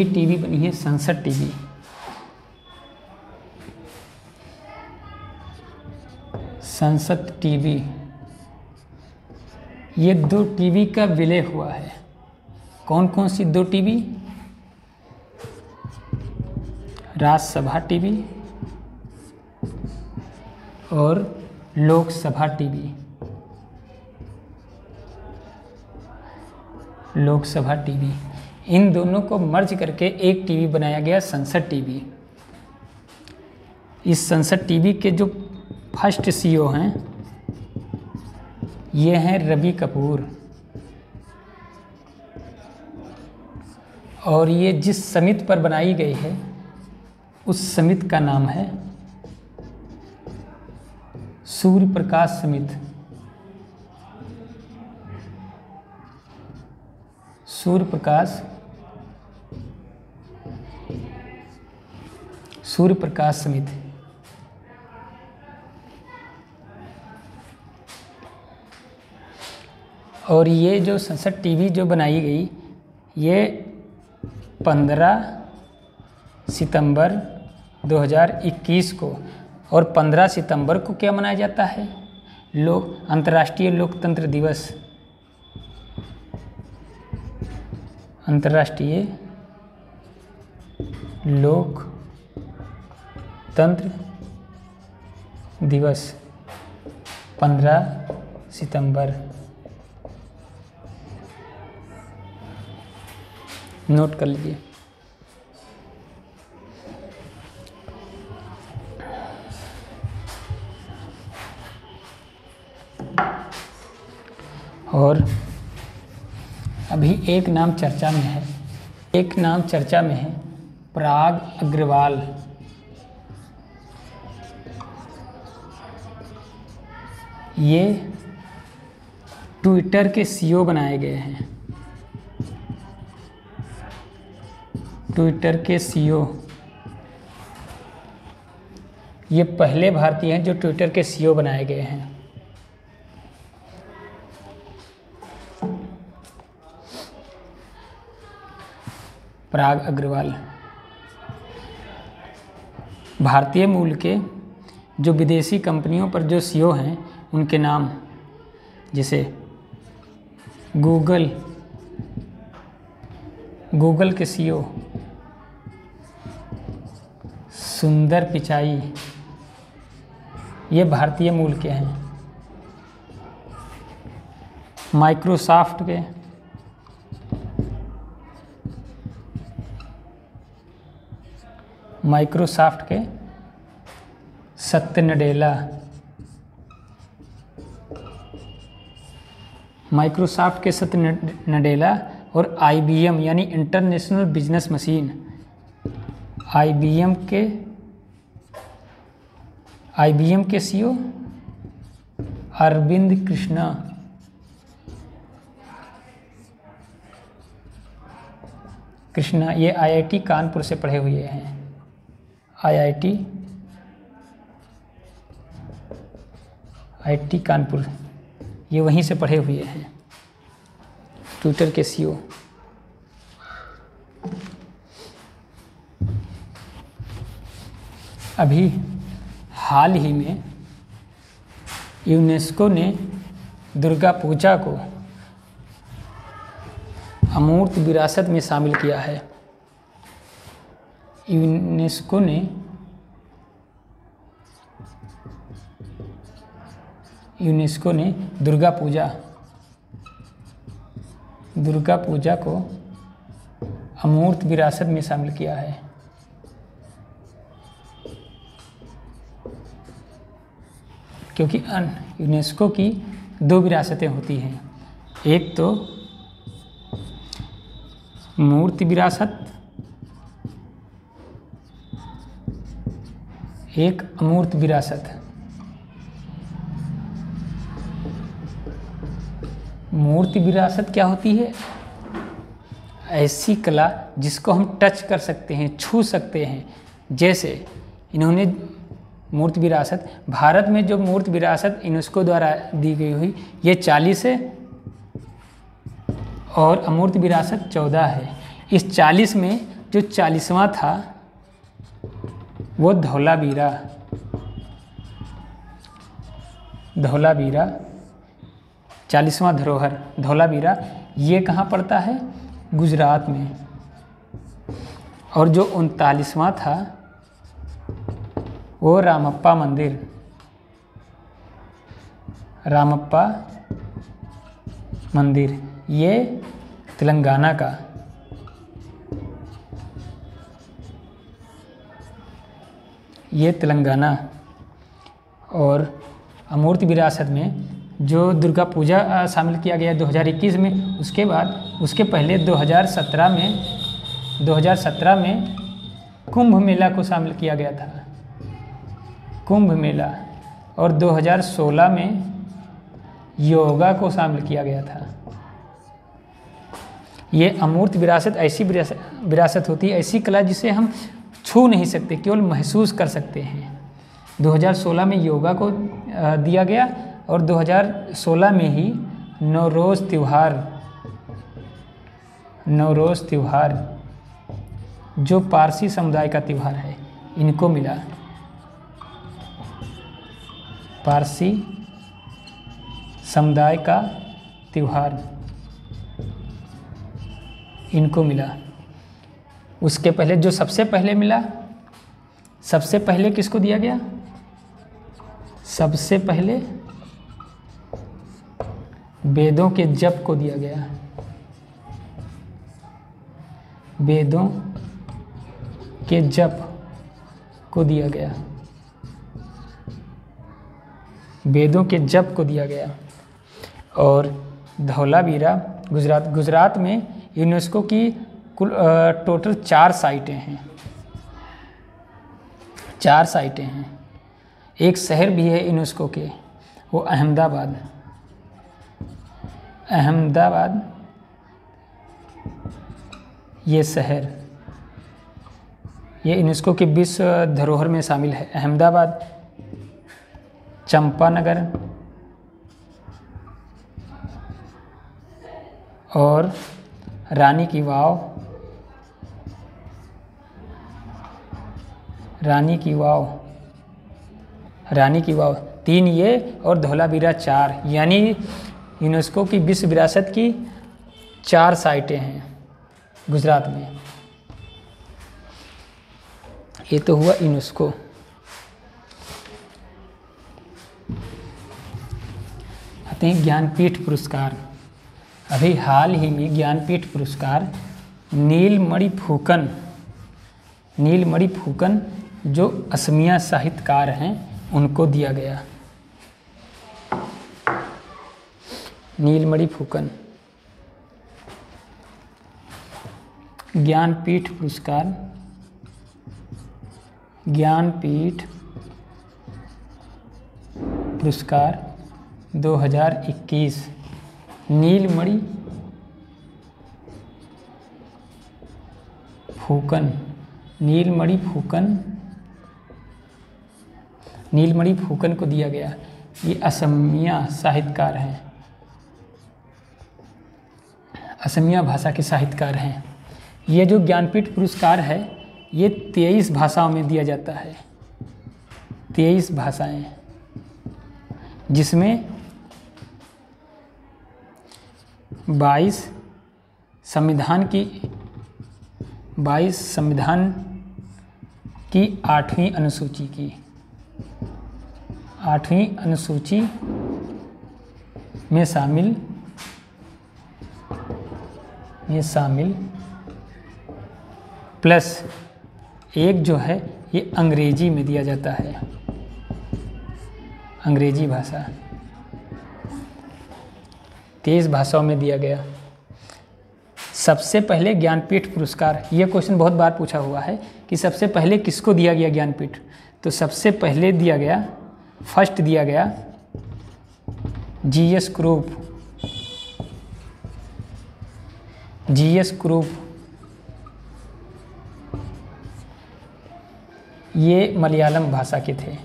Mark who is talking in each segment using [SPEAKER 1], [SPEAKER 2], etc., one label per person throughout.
[SPEAKER 1] TV बनी है संसद टीवी। संसद टीवी, ये 2 टीवी का विलय हुआ है। कौन कौन सी 2 टीवी? राज्यसभा टीवी और लोकसभा टीवी। लोकसभा टीवी, इन दोनों को मर्ज करके एक टीवी बनाया गया, संसद टीवी। इस संसद टीवी के जो फर्स्ट सीईओ हैं ये हैं रवि कपूर, और ये जिस समिति पर बनाई गई है उस समिति का नाम है सूर्य प्रकाश समिति। सूर्य प्रकाश समिति। और ये जो संसद टीवी जो बनाई गई, ये 15 सितंबर 2021 को, और 15 सितंबर को क्या मनाया जाता है? अंतर्राष्ट्रीय लोकतंत्र दिवस। अंतर्राष्ट्रीय लोकतंत्र दिवस 15 सितंबर। नोट कर लीजिए। और अभी एक नाम चर्चा में है, पराग अग्रवाल। ये ट्विटर के सीईओ बनाए गए हैं। ट्विटर के सीईओ, ये पहले भारतीय हैं जो ट्विटर के सीईओ बनाए गए हैं। पराग अग्रवाल। भारतीय मूल के जो विदेशी कंपनियों पर जो सीईओ हैं उनके नाम, जैसे गूगल के सीईओ सुंदर पिचाई, ये भारतीय मूल के हैं। माइक्रोसॉफ्ट के सत्य नडेला। माइक्रोसॉफ्ट के सत्य नडेला और IBM यानी इंटरनेशनल बिजनेस मशीन, IBM के सीईओ अरविंद कृष्णा। ये IIT कानपुर से पढ़े हुए हैं। IIT कानपुर, ये वहीं से पढ़े हुए हैं। ट्विटर के सीईओ। अभी हाल ही में यूनेस्को ने दुर्गा पूजा को अमूर्त विरासत में शामिल किया है। यूनेस्को ने दुर्गा पूजा को अमूर्त विरासत में शामिल किया है। क्योंकि यूनेस्को की 2 विरासतें होती हैं, एक तो मूर्ति विरासत, एक अमूर्त विरासत। मूर्ति विरासत क्या होती है? ऐसी कला जिसको हम टच कर सकते हैं, छू सकते हैं। जैसे इन्होंने मूर्ति विरासत, भारत में जो मूर्ति विरासत यूनेस्को द्वारा दी गई हुई ये 40 है और अमूर्त विरासत 14 है। इस 40 में जो 40वां था वो धौलावीरा। धौलावीरा 40वां धरोहर धौलावीरा, ये कहाँ पड़ता है? गुजरात में। और जो 39वां था वो रामप्पा मंदिर, रामप्पा मंदिर, ये तेलंगाना का। ये तेलंगाना। और अमूर्त विरासत में जो दुर्गा पूजा शामिल किया गया 2021 में, उसके पहले 2017 में कुंभ मेला को शामिल किया गया था, कुंभ मेला। और 2016 में योगा को शामिल किया गया था। ये अमूर्त विरासत ऐसी विरासत होती है, ऐसी कला जिसे हम छू नहीं सकते, केवल महसूस कर सकते हैं। 2016 में योगा को दिया गया और 2016 में ही नवरोज़ त्यौहार जो पारसी समुदाय का त्यौहार है, इनको मिला। पारसी समुदाय का त्यौहार इनको मिला। उसके पहले जो सबसे पहले मिला, सबसे पहले किसको दिया गया? सबसे पहले वेदों के जप को दिया गया। वेदों के जप को दिया गया। वेदों के जप को दिया गया। और धौलावीरा गुजरात में यूनेस्को की कुल टोटल 4 साइटें हैं। 4 साइटें हैं। एक शहर भी है यूनेस्को के, वो अहमदाबाद। ये शहर, ये यूनेस्को के विश्व धरोहर में शामिल है। अहमदाबाद, चंपानगर और रानी की वाव, रानी की वाव 3 ये, और धौलावीरा 4, यानी यूनेस्को की विश्व विरासत की 4 साइटें हैं गुजरात में। ये तो हुआ यूनेस्को। आते हैं ज्ञानपीठ पुरस्कार। अभी हाल ही में ज्ञानपीठ पुरस्कार नीलमणि फुकन जो असमिया साहित्यकार हैं उनको दिया गया। नीलमणि फुकन ज्ञानपीठ पुरस्कार 2021। नीलमणि फुकन को दिया गया। ये असमिया साहित्यकार हैं, असमिया भाषा के साहित्यकार हैं। ये जो ज्ञानपीठ पुरस्कार है ये 23 भाषाओं में दिया जाता है। 23 भाषाएं, जिसमें 22 संविधान की 8वीं अनुसूची में शामिल प्लस एक जो है ये अंग्रेजी में दिया जाता है, अंग्रेजी भाषा 23 भाषाओं में दिया गया। सबसे पहले ज्ञानपीठ पुरस्कार, ये क्वेश्चन बहुत बार पूछा हुआ है कि सबसे पहले किसको दिया गया ज्ञानपीठ। तो सबसे पहले फर्स्ट दिया गया जी.एस. कुरूप। ये मलयालम भाषा के थे।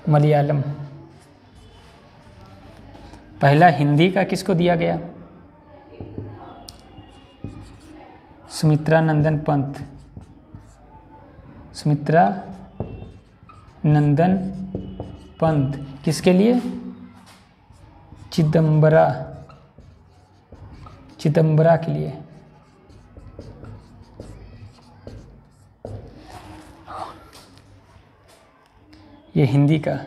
[SPEAKER 1] मलयालम। पहला हिंदी का किसको दिया गया? सुमित्रा नंदन पंत, सुमित्रा नंदन पंत किसके लिए? चिदम्बरा के लिए। ये हिंदी का।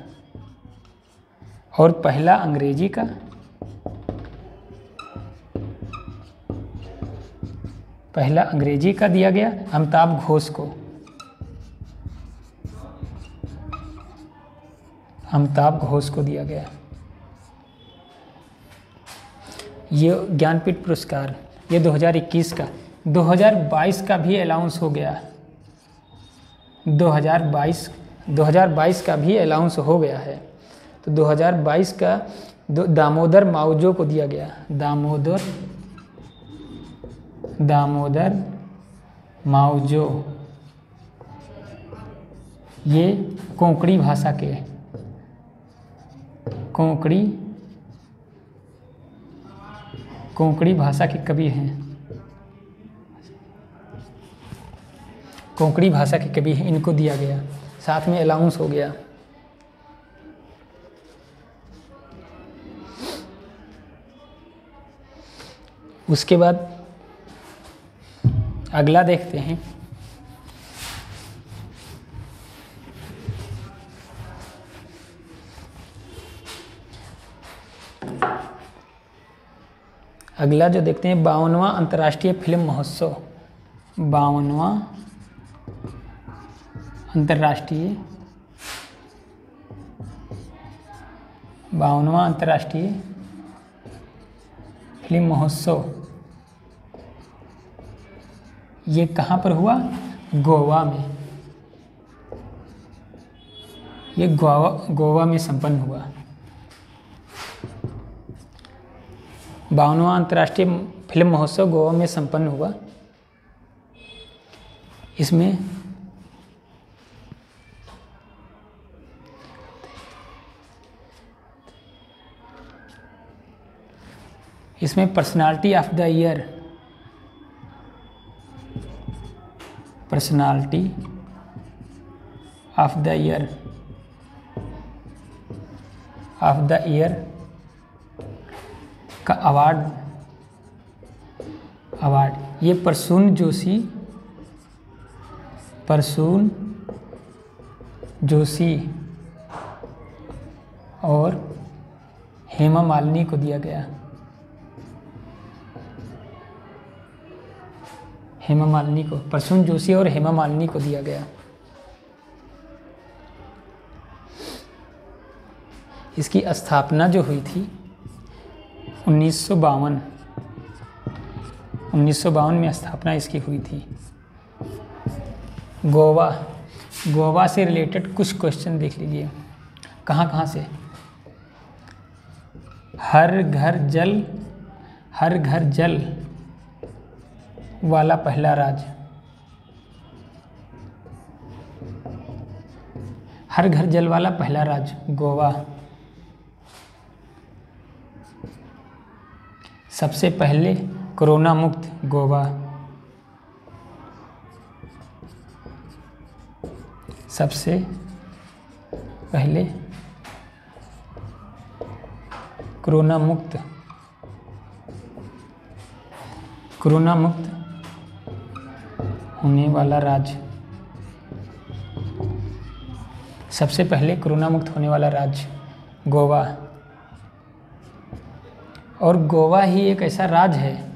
[SPEAKER 1] और पहला अंग्रेजी का? पहला अंग्रेजी का दिया गया अमिताभ घोष को। अमिताभ घोष को दिया गया। ये ज्ञानपीठ पुरस्कार ये 2021 का। 2022 का भी अलाउंस हो गया। 2022 का भी अलाउंस हो गया है। तो 2022 का दामोदर मावजो को दिया गया। दामोदर मावजो, ये कोंकणी भाषा के कोंकणी भाषा के कवि हैं। कोंकणी भाषा के कवि हैं, इनको दिया गया, साथ में अलाउंस हो गया। उसके बाद अगला देखते हैं। अगला जो देखते हैं 52वां अंतर्राष्ट्रीय फिल्म महोत्सव। 52वां अंतर्राष्ट्रीय फिल्म महोत्सव, ये कहाँ पर हुआ? गोवा में। ये गोवा में संपन्न हुआ। 52वां अंतर्राष्ट्रीय फिल्म महोत्सव गोवा में संपन्न हुआ। इसमें पर्सनालिटी ऑफ द ईयर, का अवार्ड ये प्रसून जोशी और हेमा मालिनी को दिया गया। प्रसून जोशी और हेमा मालिनी को दिया गया। इसकी स्थापना जो हुई थी 1952 में स्थापना इसकी हुई थी। गोवा से रिलेटेड कुछ क्वेश्चन देख लीजिए। कहाँ से? हर घर जल वाला पहला राज्य। हर घर जल वाला पहला राज्य गोवा। सबसे पहले कोरोना मुक्त गोवा। सबसे पहले कोरोना मुक्त होने वाला राज्य। सबसे पहले कोरोना मुक्त होने वाला राज्य गोवा। और गोवा ही एक ऐसा राज्य है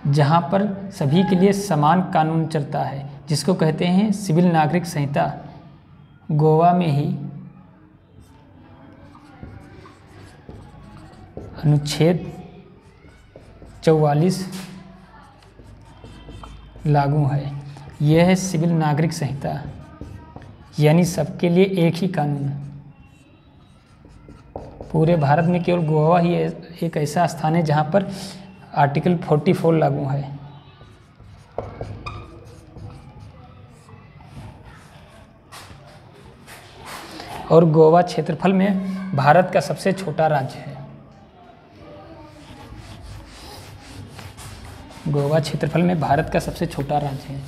[SPEAKER 1] जहाँ पर सभी के लिए समान कानून चलता है, जिसको कहते हैं सिविल नागरिक संहिता। गोवा में ही अनुच्छेद 44 लागू है। यह है सिविल नागरिक संहिता, यानी सबके लिए एक ही कानून। पूरे भारत में केवल गोवा ही एक ऐसा स्थान है जहाँ पर आर्टिकल 44 लागू है। और गोवा क्षेत्रफल में भारत का सबसे छोटा राज्य है। गोवा क्षेत्रफल में भारत का सबसे छोटा राज्य है।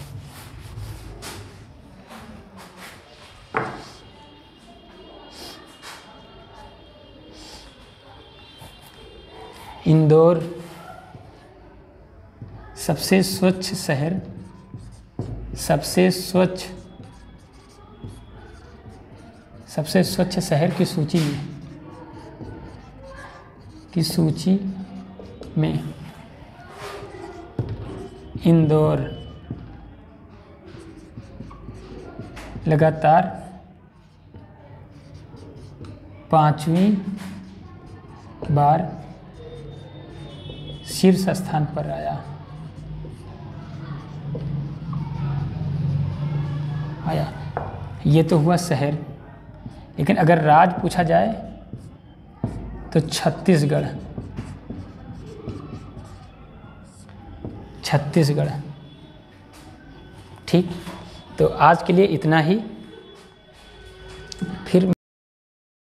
[SPEAKER 1] इंदौर सबसे स्वच्छ शहर, सबसे स्वच्छ शहर की सूची में इंदौर लगातार 5वीं बार शीर्ष स्थान पर आया। ये तो हुआ शहर, लेकिन अगर राज्य पूछा जाए तो छत्तीसगढ़। ठीक, तो आज के लिए इतना ही। फिर